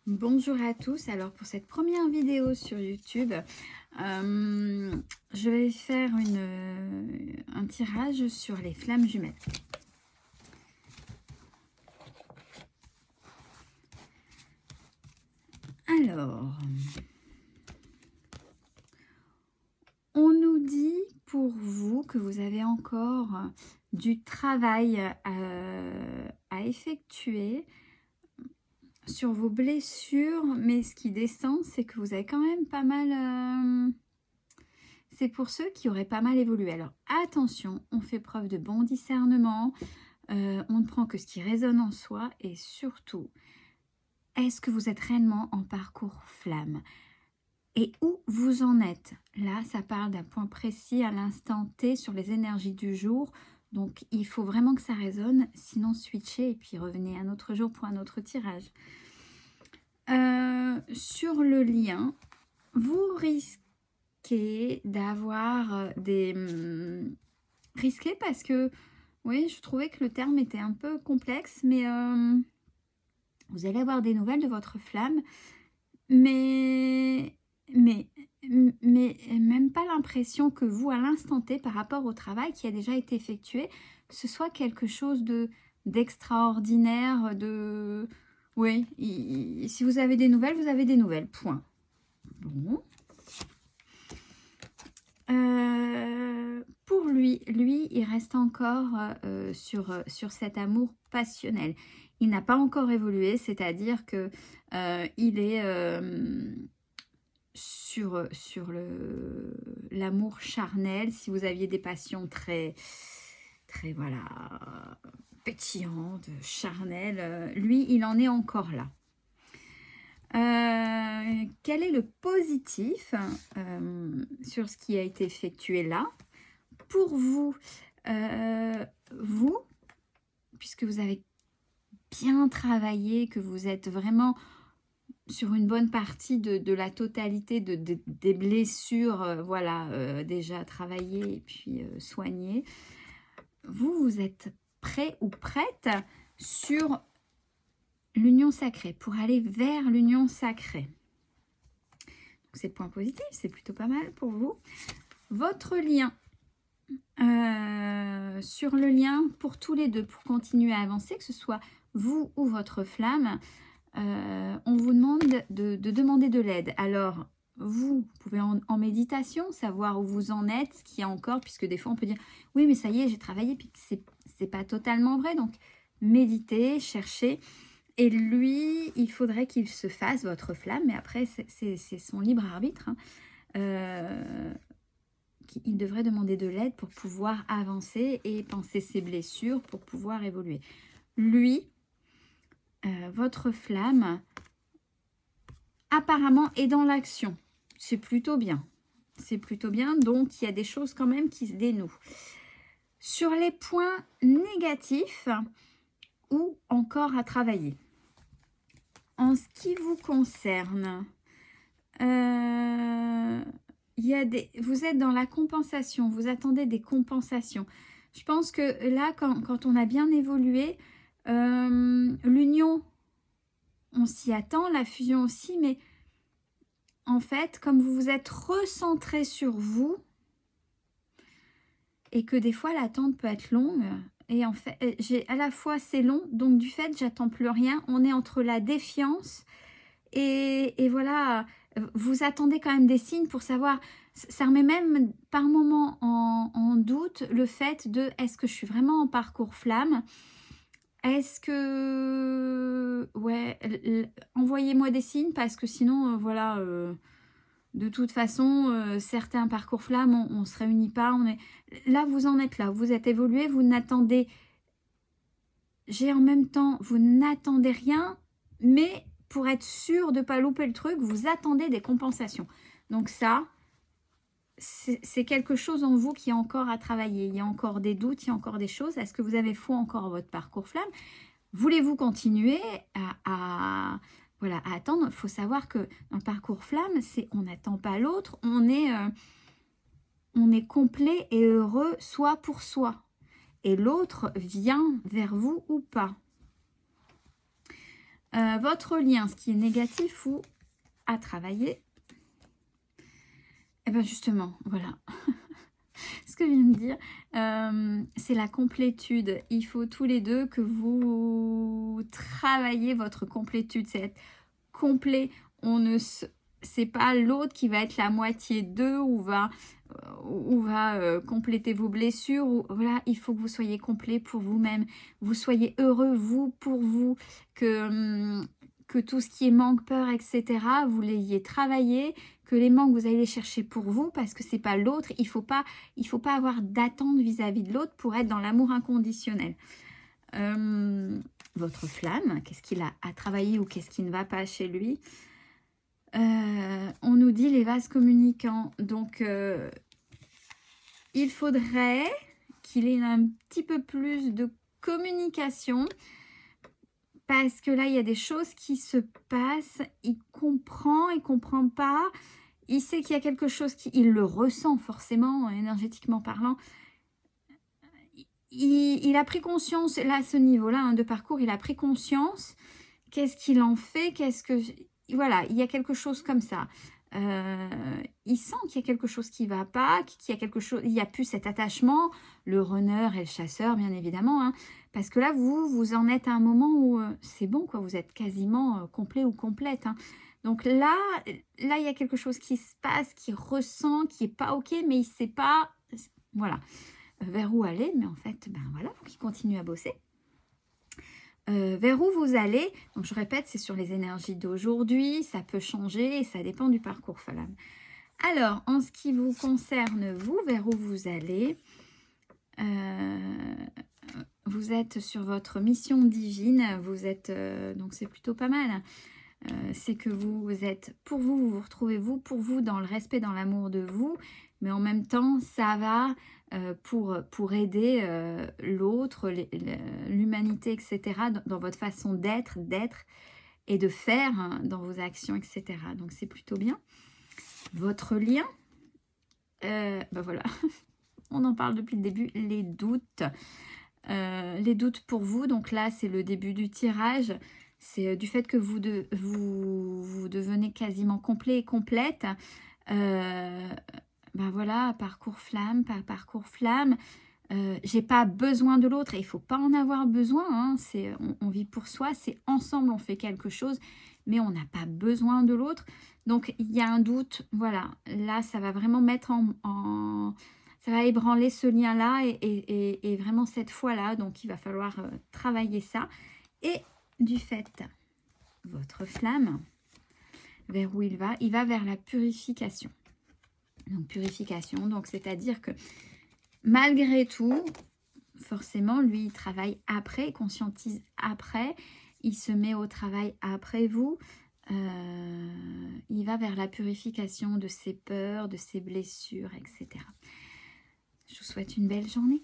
Bonjour à tous, alors pour cette première vidéo sur YouTube, je vais faire un tirage sur les flammes jumelles. Alors, on nous dit pour vous que vous avez encore du travail à effectuer sur vos blessures, mais ce qui descend, c'est que vous avez quand même pas mal... c'est pour ceux qui auraient pas mal évolué. Alors attention, on fait preuve de bon discernement, on ne prend que ce qui résonne en soi et surtout, est-ce que vous êtes réellement en parcours flamme? Et où vous en êtes? Là, ça parle d'un point précis à l'instant T sur les énergies du jour. Donc, il faut vraiment que ça résonne, sinon switchez et puis revenez un autre jour pour un autre tirage. Sur le lien, vous risquez d'avoir des... risqué parce que, oui, je trouvais que le terme était un peu complexe, mais vous allez avoir des nouvelles de votre flamme, mais, mais, mais même pas l'impression que vous, à l'instant T, par rapport au travail qui a déjà été effectué, que ce soit quelque chose d'extraordinaire, de... Oui, si vous avez des nouvelles, vous avez des nouvelles, point. Bon. Pour lui, il reste encore sur cet amour passionnel. Il n'a pas encore évolué, c'est-à-dire que il est sur l'amour charnel. Si vous aviez des passions très, voilà, pétillantes, charnelles, lui, il en est encore là. Quel est le positif sur ce qui a été effectué là? Pour vous, puisque vous avez bien travaillé, que vous êtes vraiment sur une bonne partie de la totalité des blessures, voilà, déjà travaillées et puis soignées, vous êtes prêt ou prête sur l'union sacrée, pour aller vers l'union sacrée. C'est le point positif, c'est plutôt pas mal pour vous. Votre lien, sur le lien pour tous les deux, pour continuer à avancer, que ce soit vous ou votre flamme, on vous demande de demander de l'aide. Alors, vous pouvez en méditation savoir où vous en êtes, ce qu'il y a encore, puisque des fois on peut dire « oui, mais ça y est, j'ai travaillé », puis c'est pas totalement vrai. Donc, méditez, cherchez. Et lui, il faudrait qu'il se fasse, votre flamme, mais après, c'est son libre arbitre, hein. Il devrait demander de l'aide pour pouvoir avancer et penser ses blessures pour pouvoir évoluer. Lui, votre flamme, apparemment est dans l'action. C'est plutôt bien. C'est plutôt bien, donc il y a des choses quand même qui se dénouent. Sur les points négatifs ou encore à travailler. En ce qui vous concerne, vous êtes dans la compensation, vous attendez des compensations. Je pense que là, quand on a bien évolué, l'union, on s'y attend, la fusion aussi, mais en fait, comme vous vous êtes recentré sur vous, et que des fois l'attente peut être longue, et en fait, à la fois c'est long, donc du fait, j'attends plus rien, on est entre la défiance et voilà, vous attendez quand même des signes pour savoir, ça remet même par moment en doute le fait de est-ce que je suis vraiment en parcours flamme? Est-ce que... Ouais, envoyez-moi des signes parce que sinon, voilà, de toute façon, certains parcours flamme, on ne se réunit pas. Là, vous en êtes là, vous êtes évolué, vous n'attendez... J'ai en même temps, vous n'attendez rien, mais pour être sûr de ne pas louper le truc, vous attendez des compensations. Donc ça, c'est quelque chose en vous qui est encore à travailler. Il y a encore des doutes, il y a encore des choses. Est-ce que vous avez foi encore à votre parcours flamme? Voulez-vous continuer voilà, à attendre? Il faut savoir que dans le parcours flamme, on n'attend pas l'autre, on est complet et heureux soi pour soi. Et l'autre vient vers vous ou pas. Votre lien, ce qui est négatif ou à travailler. Et bien justement, voilà. Ce que je viens de dire, c'est la complétude. Il faut tous les deux que vous travaillez votre complétude. C'est être complet. On ne c'est pas l'autre qui va être la moitié d'eux ou va compléter vos blessures. Ou, voilà, il faut que vous soyez complet pour vous-même. Vous soyez heureux, vous, pour vous. Que tout ce qui est manque, peur, etc., vous l'ayez travaillé, que les manques, vous allez les chercher pour vous, parce que c'est pas l'autre. Il faut pas avoir d'attente vis-à-vis de l'autre pour être dans l'amour inconditionnel. Votre flamme, qu'est-ce qu'il a à travailler ou qu'est-ce qui ne va pas chez lui? On nous dit les vases communicants. Donc, il faudrait qu'il ait un petit peu plus de communication parce que là, il y a des choses qui se passent. Il comprend pas. Il sait qu'il y a quelque chose il le ressent forcément, énergétiquement parlant. Il a pris conscience, là, à ce niveau-là hein, de parcours, il a pris conscience. Qu'est-ce qu'il en fait? Voilà, il y a quelque chose comme ça. Il sent qu'il y a quelque chose qui ne va pas, qu'il y a quelque chose, il n'y a plus cet attachement, le runner et le chasseur, bien évidemment. Hein, parce que là, vous en êtes à un moment où c'est bon, quoi, vous êtes quasiment complet ou complète. Hein. Donc là, il y a quelque chose qui se passe, qui ressent, qui n'est pas OK, mais il ne sait pas voilà, vers où aller. Mais en fait, ben voilà, il faut qu'il continue à bosser. Vers où vous allez, donc je répète, c'est sur les énergies d'aujourd'hui, ça peut changer et ça dépend du parcours flamme. Alors, en ce qui vous concerne, vous, vers où vous allez, vous êtes sur votre mission divine, vous êtes, donc c'est plutôt pas mal, c'est que vous êtes, pour vous, vous retrouvez vous, pour vous, dans le respect, dans l'amour de vous, mais en même temps, ça va pour aider l'autre, l'humanité, etc., dans votre façon d'être et de faire hein, dans vos actions, etc. Donc, c'est plutôt bien. Votre lien, ben voilà, on en parle depuis le début, les doutes. Les doutes pour vous, donc là, c'est le début du tirage. C'est du fait que vous devenez quasiment complet et complète. Ben voilà, parcours flamme, parcours flamme. J'ai pas besoin de l'autre et il faut pas en avoir besoin. Hein. On vit pour soi, c'est ensemble, on fait quelque chose, mais on n'a pas besoin de l'autre. Donc, il y a un doute. Voilà, là, ça va vraiment mettre ça va ébranler ce lien-là et vraiment cette fois-là. Donc, il va falloir travailler ça. Et du fait, votre flamme, vers où il va vers la purification. Donc, purification, donc c'est-à-dire que malgré tout, forcément, lui, il travaille après, il conscientise après, il se met au travail après vous. Il va vers la purification de ses peurs, de ses blessures, etc. Je vous souhaite une belle journée.